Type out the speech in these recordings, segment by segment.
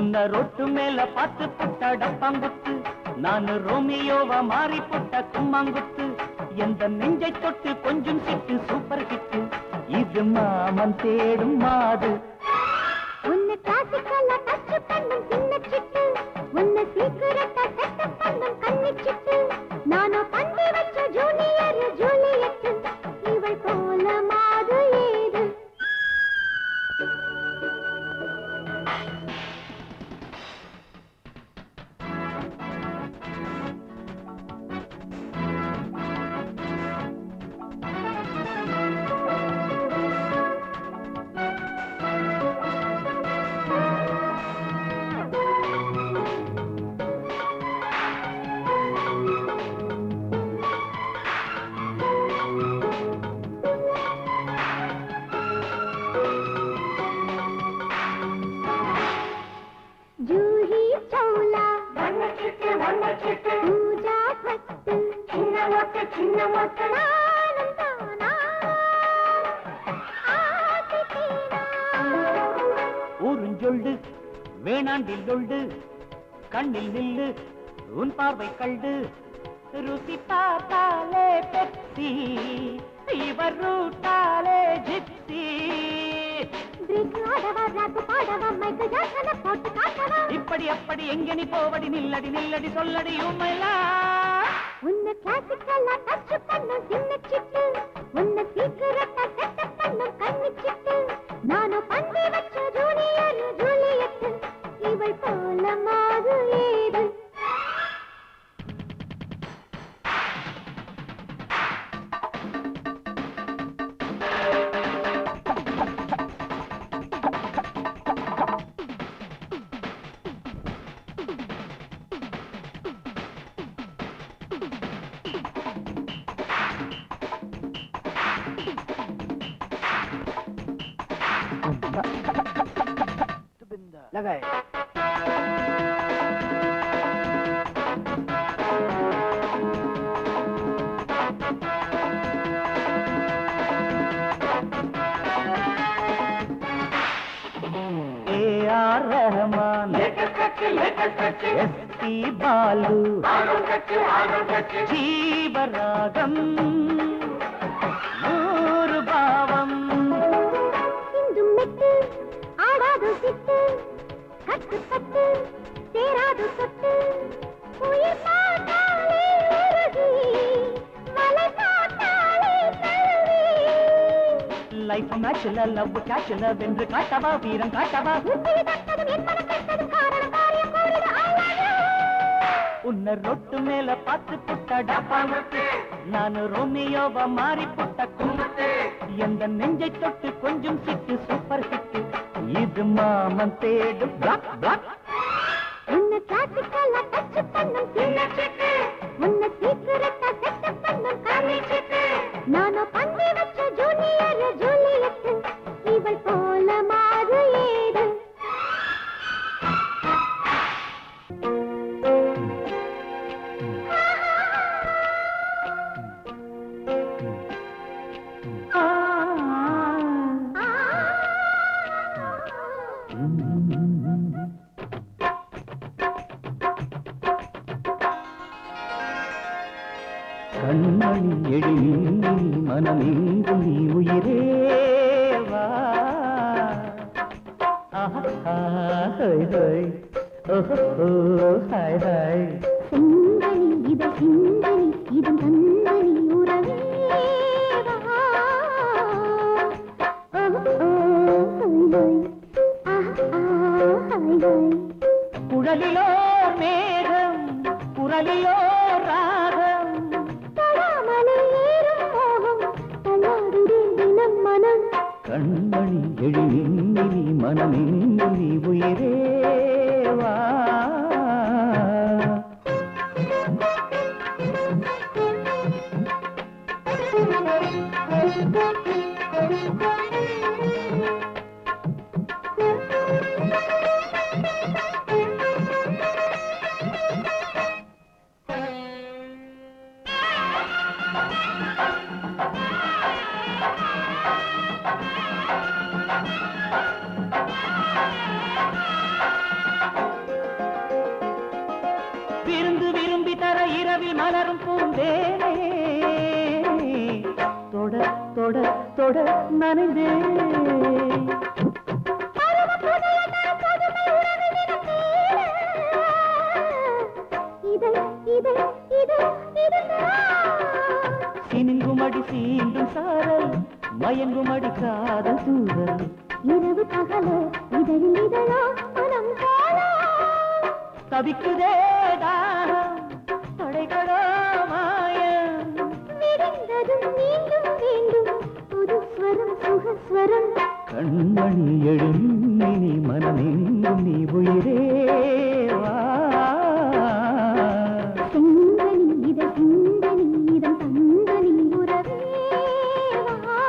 உன்ன ரொட்டு மேல பார்த்து புட்ட டப்பாங்குத்து, நானு ரோமியோவா மாறி புட்ட கும்மாங்குத்து. எந்த நெஞ்சை தொட்டு கொஞ்சம் சிட்டு சூப்பர் ஹிட்டு, இது மாமன் தேடும் மாது. உன்னை கிளாசிக்கலா டச் பண்ணும் சின்ன சிட்டு, உன்னை சீக்கிரட்டா செட் பண்ணும் கண்ணி சிட்டு. நானோ பண்டி வச்ச ஜூனியர் ஜூலியட், இவள் போல மாது ஏது. பூஜா பட்டு சின்ன மொட்டு நானும் தானா ஊருஞ்சொல்லு வேணாண்டி லொள்ளு, கண்ணில் நில்லு உன் பார்வை கண்டு. ருசி பார்த்தாலே பெப்சி, இவர் ரூட்டாலே ஜிப்சி. இப்படி அப்படி எங்கனி போவடி, நில்லடி நில்லடி சொல்லடி உண்மைலா. உன்னை கிளாசிக்கலா டச் பண்ணும் சின்ன சிட்டு, உன்னை சீக்கிரட்டா செட் பண்ணும் கண்ணி சிட்டு. நானும் பண்டி வச்ச ஜூனியர் ஜூலியட், இவள் போல மாது ஏது. लगाए A.R. रहमान, S.P. बालू, जीवरागम नूर भावम. इंदु मेट्टु आडादु सिट्टु, कट्टु कट्टु சேராது சொட்டு. உயிர் பார்த்தாலே உருகி, மலை பார்த்தாலே தழுவி. லைஃப் மேட்ச்ல லவ் கேட்ச்ல வென்று காட்டவா, வீரம் காட்டவா. உன்னை ரொட்டு மேல பார்த்து புட்ட டப்பாங்குத்து, நானு ரோமியோவா மாறி புட்ட கும்பத்து. எந்த நெஞ்சை தொட்டு கொஞ்சம் சிட்டு சூப்பர் ஹிட்டு, இது மாமன் தேடு பிளாக் பிளாக். உன்னை கிளாசிக்கலா டச் பண்ணும் சின்ன சிட்டு, உன்னை சீக்கிரட்டா செட் பண்ணும் கண்ணி சிட்டு. நானோ பண்டி வச்ச ஜூனியர் ஜூலியட், இவள் போல மாது ஏது. கண்மணி எழில் மனமெங்கும் நீ உயிரேவா. ஹாய் ஹாய் ஓஹோ ஹாய் ஹாய். செங்கனி இத சிந்தனி இதன் தந்தனி உறவேவா. குழலிலோ மேகம், குரலிலோ ராகம். கண்மணி எழில் மனமெங்கும் நீ உயிரேவா. தொட நனைந்தேன். சினுங்குமடி சீண்டும் சாரல் மயங்குமடி காதல் தூரல் இரவு பகல இதழில் இதழோ மனம் போலோ தவிக்குதே தானம் தடைகளோ மாயம் விடிந்ததும் மீண்டும் மீண்டும் புது ஸ்வரம் சுகஸ்வரம் கண்மணி எழும் நீ மனமெங்கும் நீ உயிரே வா செங்கனி இத சிந்தனி இதன் தந்தனி உறவே வா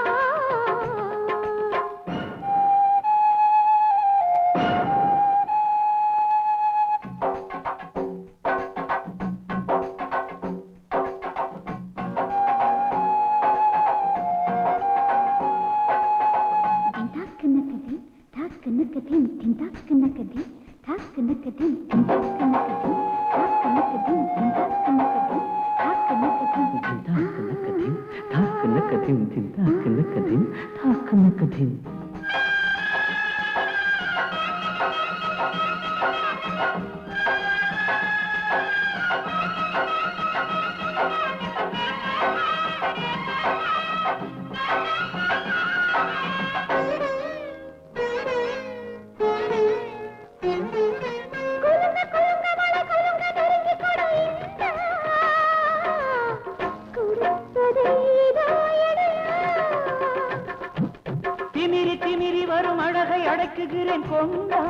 திமிரி திமிரி வரும் அழகை அடக்குகிறேன் கொண்டா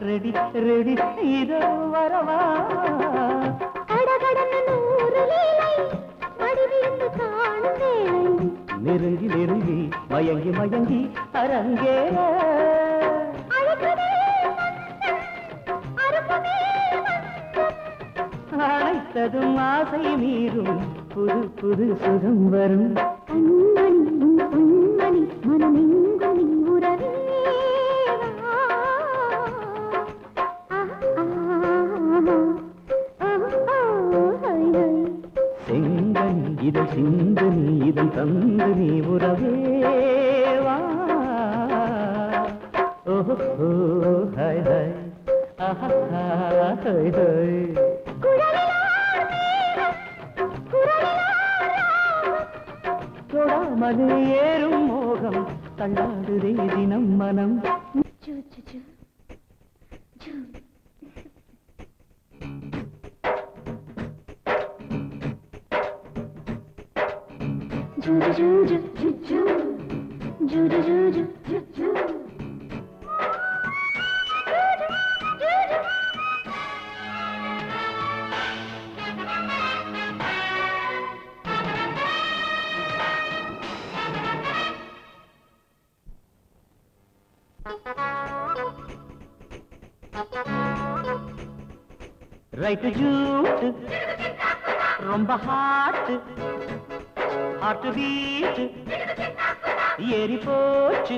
ரெடி ரெடி இதோ வரவா நெருங்கி நெருங்கி மயங்கி மயங்கி அரங்கேற அழைத்ததும் ஆசை மீறும் புது புது சுகம் வரும் கண்மணி மனமெங்கும் நீ உறவே செங்கனி இதழ் சிந்து நீ இதன் தந்து நீ உறவே வா ஓஹோ ஹாய் ஹாய் ஆஹா ஹாய் ஹாய் தொடாமது ஏறும் மோகம் தள்ளாடுதே தினம் மனம் ரைட்டு ஜூட்டு ரொம்ப ஹாட்டு ஹாட்டு வீட்டு ஏறி போச்சு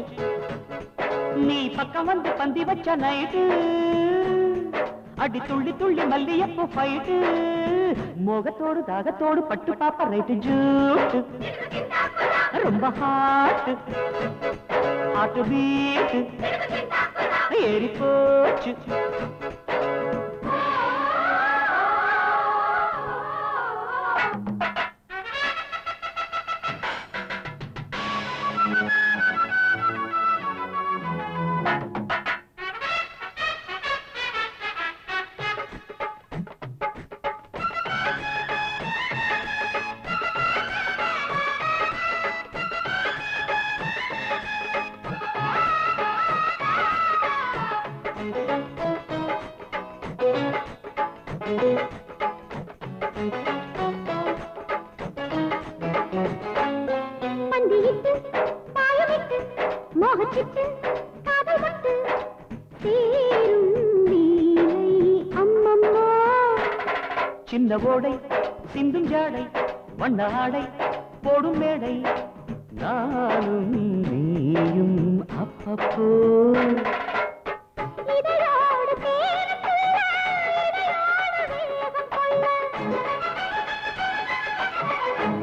நீ பக்கம் வந்து பந்தி வச்ச நைட்டு அடி துள்ளி துள்ளி மல்லியப்பூ ஃபைட்டு மோகத்தோடு தாகத்தோடு பட்டு பாப்பா ரைட்டு ஜூட்டு ரொம்ப ஹாட்டு ஹாட்டு வீட்டு ஏறி போச்சு பந்தியிட்டு பாயமிட்டு மோகச்சிட்டு காதல் பட்டு சேரும் வீலை அம்மம்மா சின்ன ஓடை சிந்தும் ஜாடை வண்ண ஆடை போடும் மேடை நானும் நீயும் அப்பப்போ இதழோடு தேனுக்குள்ள இதழோடு வேகம் கொள்ள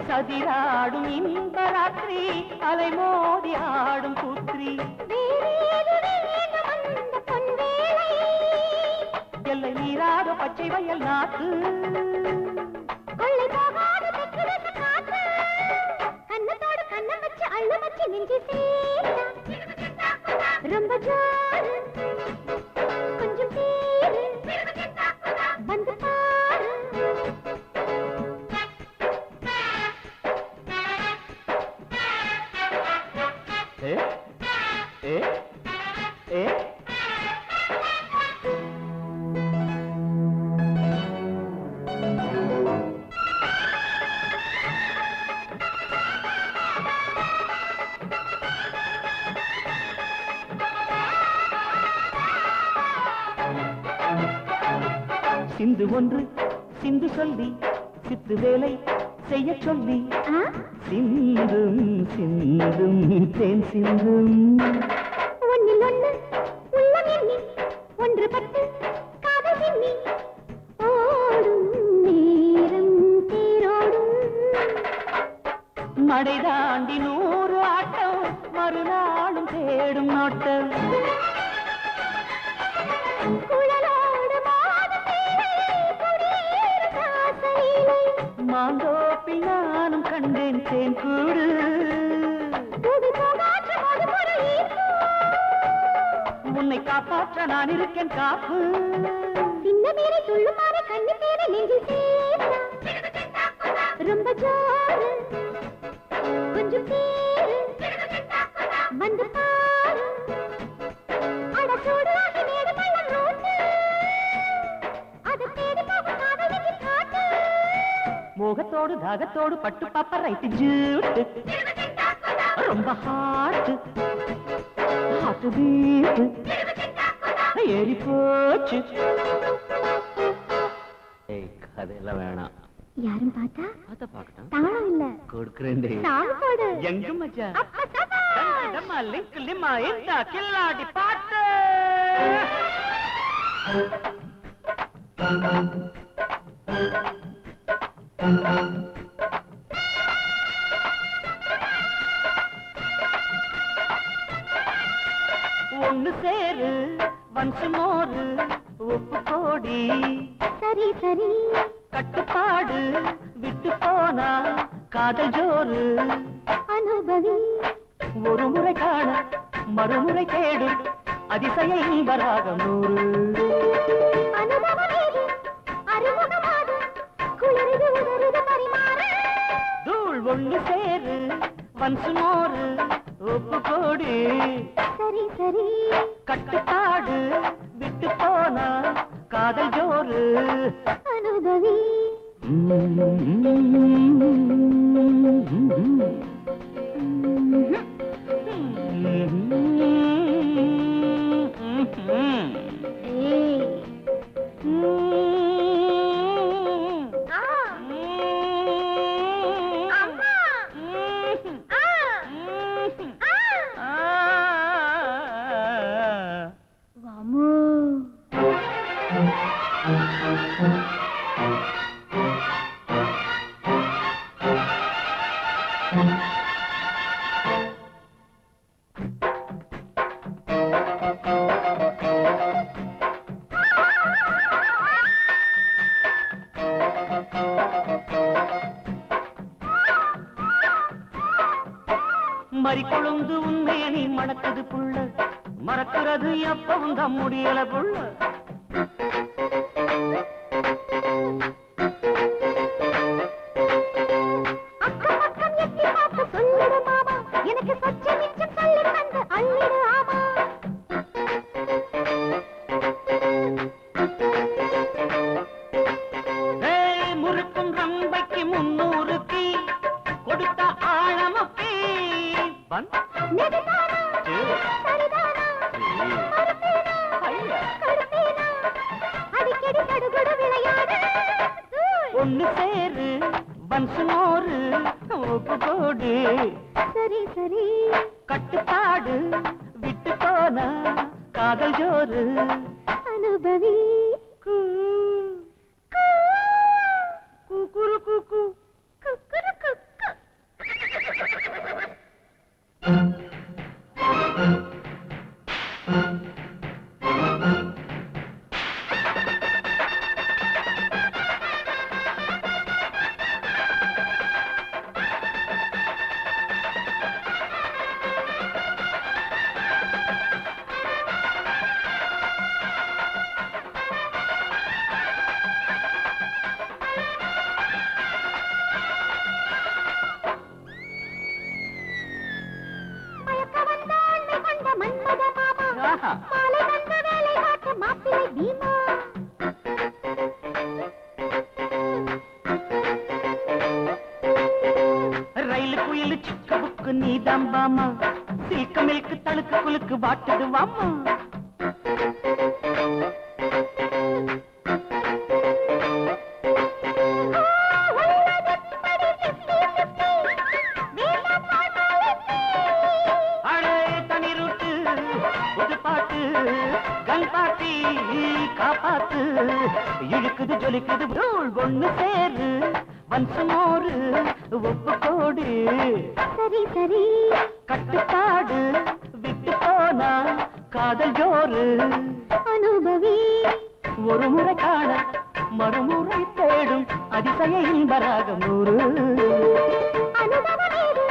சதிராடும் இந்த இன்பராத்திரி அலை மோதி ஆடும் புத்திரி எல்லை நீராத பச்சை வயல் நாட்டு கண்ணத்தோடு கண்ணம் வச்சு அள்ள வச்சு நெஞ்சு ரொம்ப ஜோரு கொஞ்சம் பேரு வந்து பாரு ஏ ஏ ஏ சிந்து ஒன்று சிந்து சொல்லி சித்து வேலை செய்ய சொல்லி சிந்தும் சிந்தும் தேன் சிந்தும் ஒன்னில் ஒன்று உள்ளம் எண்ணி ஒன்று பட்டு காதல் எண்ணி ஓடும் நேரம் தேரோடும் மடை தாண்டி 100 ஆட்டம் மறுநாளும் தேடும் நோட்டம் மாந்தோப்பில் நானும் கண்டேன் தேன் கூடு உன்னை காப்பாற்ற நான் இருக்கேன் காப்பு சின்ன பேரை சொல்லுமாறு கண்ணு பேரை நெஞ்சில் சேர்த்தா ரொம்ப ஜோரு கொஞ்சம் பேரு வந்து பாரு அட சூடாகி மேடு பள்ளம் ரோட்டு அதை தேடி போகும் காதலிக்கு காட்டு மோகத்தோடு தாகத்தோடு பட்டு பாப்பா ரைட்டு ஜூட்டு ரொம்ப ஹாட்டு ஹாட்டு பீட்டு ஏறி போச்சு ஏய் கதையெல்லாம் வேணாம் யாரும் பார்த்தா அத பார்க்கணும் தாளம் இல்ல கொடுக்குறேன் சாங் போடு எங்க மச்சா டம்மா லிங்க் லிமா இந்த கில்லாடி பாட்டு ஒன்னு சேரு வன்சு மோரு உப்பு கோடி சரி சரி கட்டுப்பாடு விட்டு போனா காதல் ஜோரு அனுபவி ஒரு முறை காண மறுமுறை தேடும் அதிசய இன்பராகம் 100 அனுபவமேது அறிமுகமாது குளிரிது உதறுது பரிமாறு தூள் ஒண்ணு சேரு வன்சு மோரு உப்பு கோடி சரி சரி கட்டுப்பாடு விட்டு போனா காதல் ஜோரு அனுபவி மறி கொழுந்து உண்மையணி மணக்குது புள்ள மறக்கிறது எப்பவும் தம் முடியல புள்ள எனக்கு சொச்ச மிச்சம் சொல்லி தந்து அள்ளிடு ஆமா முறுக்கும் ரம்பைக்கு 300 கீ கொடுத்த ஆழமுக்கி ஒன்னு சேரு வன்சு மோரு உப்பு கோடு சரி சரி கட்டுப்பாடு விட்டு போனா காதல் ஜோரு அனுபவி குக்குரு குக்கு குக்குரு குக்கு மாலை வந்த வேலை காட்ட மாப்பிள்ளை பீமா. ரயிலு குயிலு சிக்க புக்கு நீதான் பாமா, சில்க மில்க்கு தழுக்கு குலுக்கு வாட்டுது வாமா. காப்பாத்து இழுக்குது ஜொலிக்குது ஒண்ணு சேரு வன்சமோரு ஒப்பு கோடு. சரி சரி கட்டுப்பாடு விட்டு போனா காதல் ஜோறு. அனுபவி ஒரு முறை காண மறுமுறை தேடும் அதிசய இன்பராக நூறு. அனுபவமேது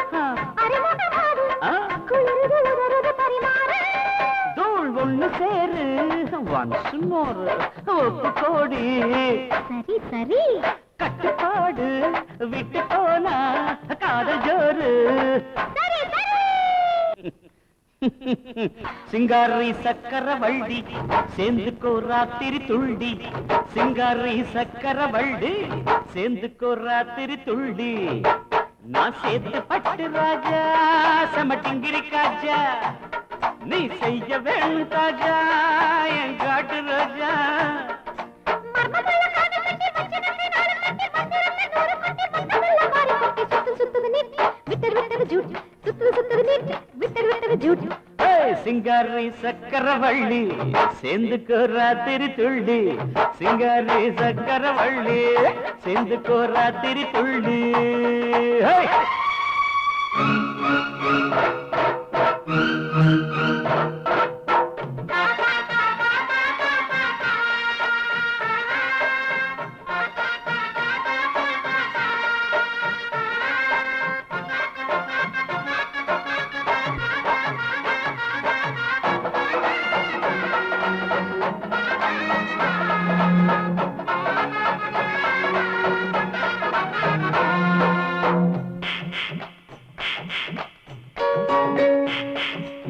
அறிமுகமாது குளிர்து உதறுது பரிமாறு. தோள் ஒண்ணு சேரு ஒன்ஸ் மோர் ஒப்பு கோடி. சரி சரி கட்டுப்பாடு விட்டு போனா காதல் ஜோறு. சரி சரி சிங்காரி சக்கர வள்ளி சேர்ந்துக்கோ ராத்திரி துள்ளி. சிங்காரி சக்கர வள்ளி சேர்ந்துக்கோ ராத்திரி துள்ளி. நான் சேர்த்து பட்டு ராஜா சமட்டிங்கிரி காஜா. நீ செய்ய வேணும் தாஜா என் காட்டு ரோஜா. சிங்காரி சக்கரவள்ளி சேர்ந்துக்கோ ராத்திரி துள்ளி. சிங்காரி சக்கரவள்ளி சேர்ந்துக்கோ ராத்திரி துள்ளி.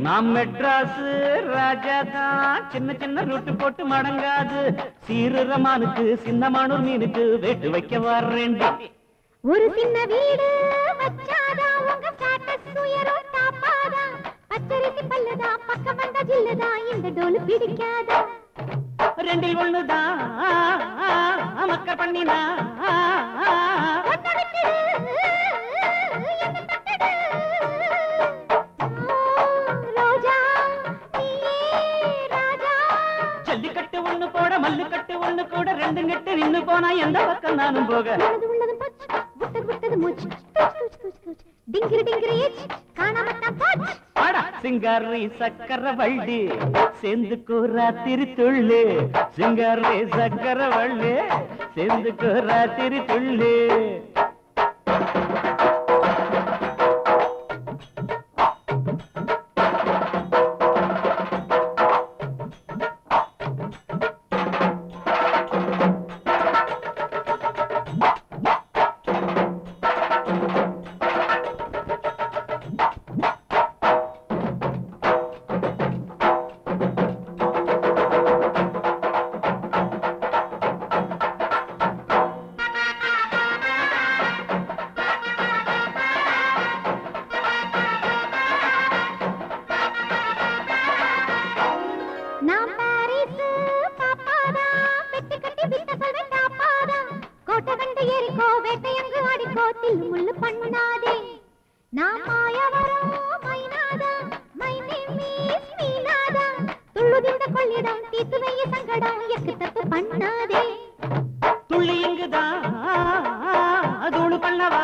நாம் மெட்ராஸ் ராஜா தான், சின்ன சின்ன ரூட்டு போட்டு மடங்காது. சீரமானுக்கு சின்னமானூர் மீனுக்கு வேட்டு வைக்க வர்றேன்டி. ஒரு சின்ன வீடு வச்சாதா உங்க ஸ்டேட்டஸ் உயரும் தாப்பாதா. பச்சரிசி பல்லுதா பக்கம் வந்த ஜில்லுதா இந்த டோலு பிடிக்காதா. ரெண்டில் ஒண்ணுதான் மக்கள் பண்ணினா. ஜல்லிக்கட்டு ஒண்ணு போட மல்லுக்கட்டு ஒண்ணு கூட ரெண்டு நெட்டு நின்னு போனா எந்த பக்கம் நானும் போக. சிங்காரி சக்கர வள்ளி சேர்ந்துக்கோ ராத்திரி துள்ளு. சிங்காரி சக்கர வள்ளி சேர்ந்துக்கோ ராத்திரி துள்ளு. துள்ளி இங்குதான் தூளு பண்ணவா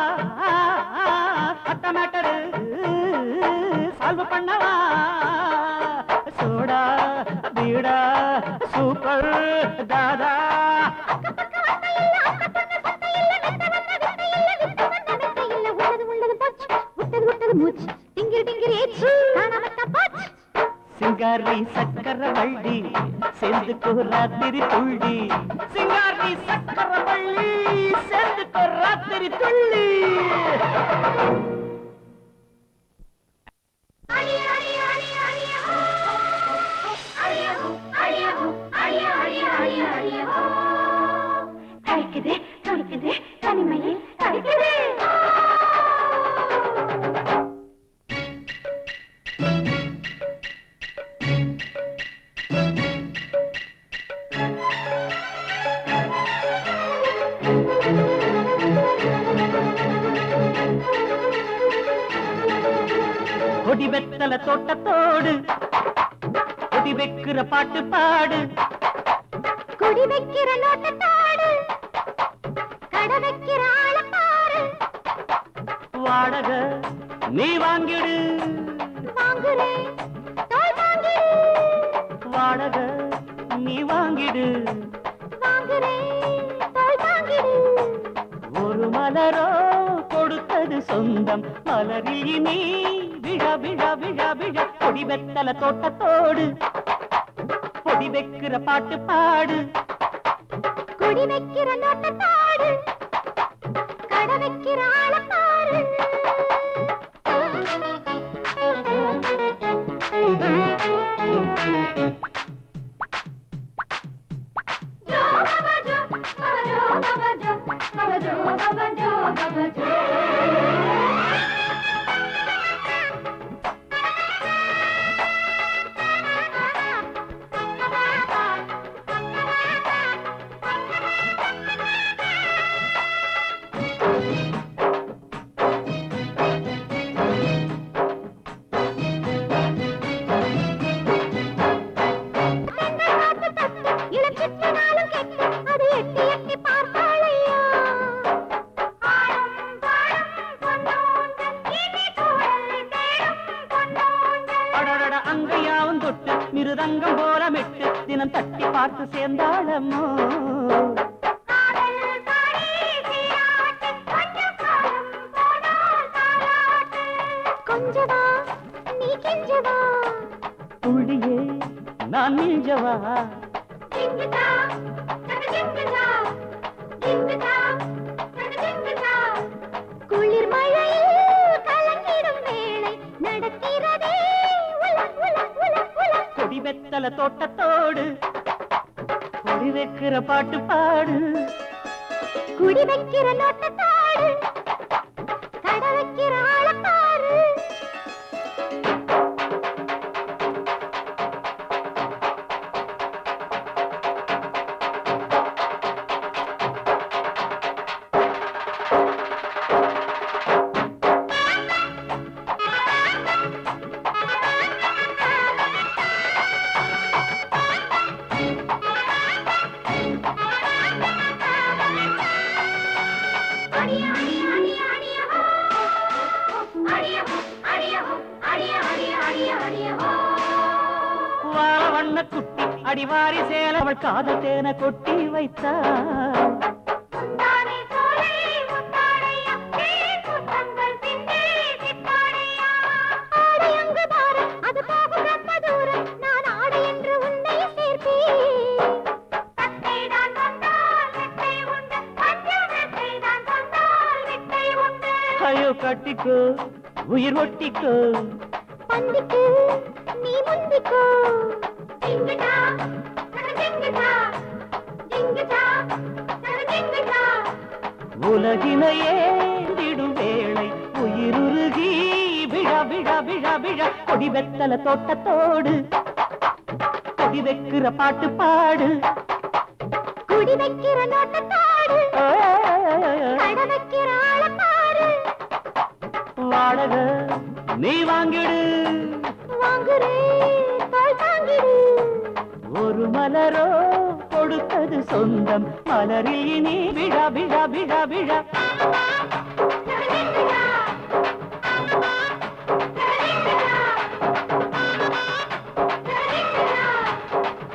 அத்த மேட்டரு சால்வ் பண்ணவா. சோடா பீடா சூப்பர் தாதா. சிங்காரி சக்கர வள்ளி சேர்ந்துக்கோ ராத்திரி துள்ளி. சிங்காரி சக்கர வள்ளி சேர்ந்துக்கோ ராத்திரி துள்ளி. கொடி வெத்தல தோட்டத்தோடு கொடி வைக்கிற பாட்டு பாடு குடி வைக்கிற நோட்டத்தாடு கடை வைக்கிற ஆள பாரு வாடக நீ வாங்கிடு வாங்குறேன் தோல் வாங்கிடு வாடக நீ வாங்கிடு வாங்குறேன் தோல் வாங்கிடு ஒரு மலரோ கொடுத்தது சொந்தம் மலரில் நீ விழ விழ விழ விழ கொடி வெத்தல தோட்டத்தோடு கொடி வைக்கிற பாட்டு பாடு குடி வைக்கிற நோட்டத்தாடு கடை வைக்கிற ஆள பாரு அங்கையாவும் தொட்டு மிருதங்கம் போல மெட்டு தினம் தட்டி பார்த்து சேர்ந்தாளம்மோ கொஞ்சவா நீ கெஞ்சவா புள்ளியே நான் மிஞ்சவா ஜிங்குதா ஜிங்குதா ஜிங்குதா ஜிங்குதா குளிர் மழையில் கலங்கிடும் வேளை நடக்கிறதே உல உல உல உல கொடி வெத்தல தோட்டத்தோடு கொடி வைக்கிற பாட்டு பாடு குடி வைக்கிற நோட்டத்தாடு கடை வைக்கிற ஆள பாரு வாழ வண்ண குட்டி அடிவாரி சேல அவள் காதல் தேன கொட்டி வைத்தாள் ஐயோ கட்டிக்கோ உயிர் ஒட்டிக்கோ பந்திக்கு நீ முந்திக்கோ ஜிங்குதா ஜிங்குதா ஜிங்குதா ஜிங்குதா உலகினையே திடும் வேளை உயிருருகி விழ விழ விழ விழ கொடி வெத்தல தோட்டத்தோடு கொடி வைக்கிற பாட்டு பாடு குடி வைக்கிற நோட்டத்தாடு கடை வைக்கிற ஆள பாரு வாடக நீ வாங்கிடு வாங்குறேன் தோல் வாங்கிடு ஒரு மலரோ கொடுத்தது சொந்தம் மலரில் நீ விழ விழ விழ விழ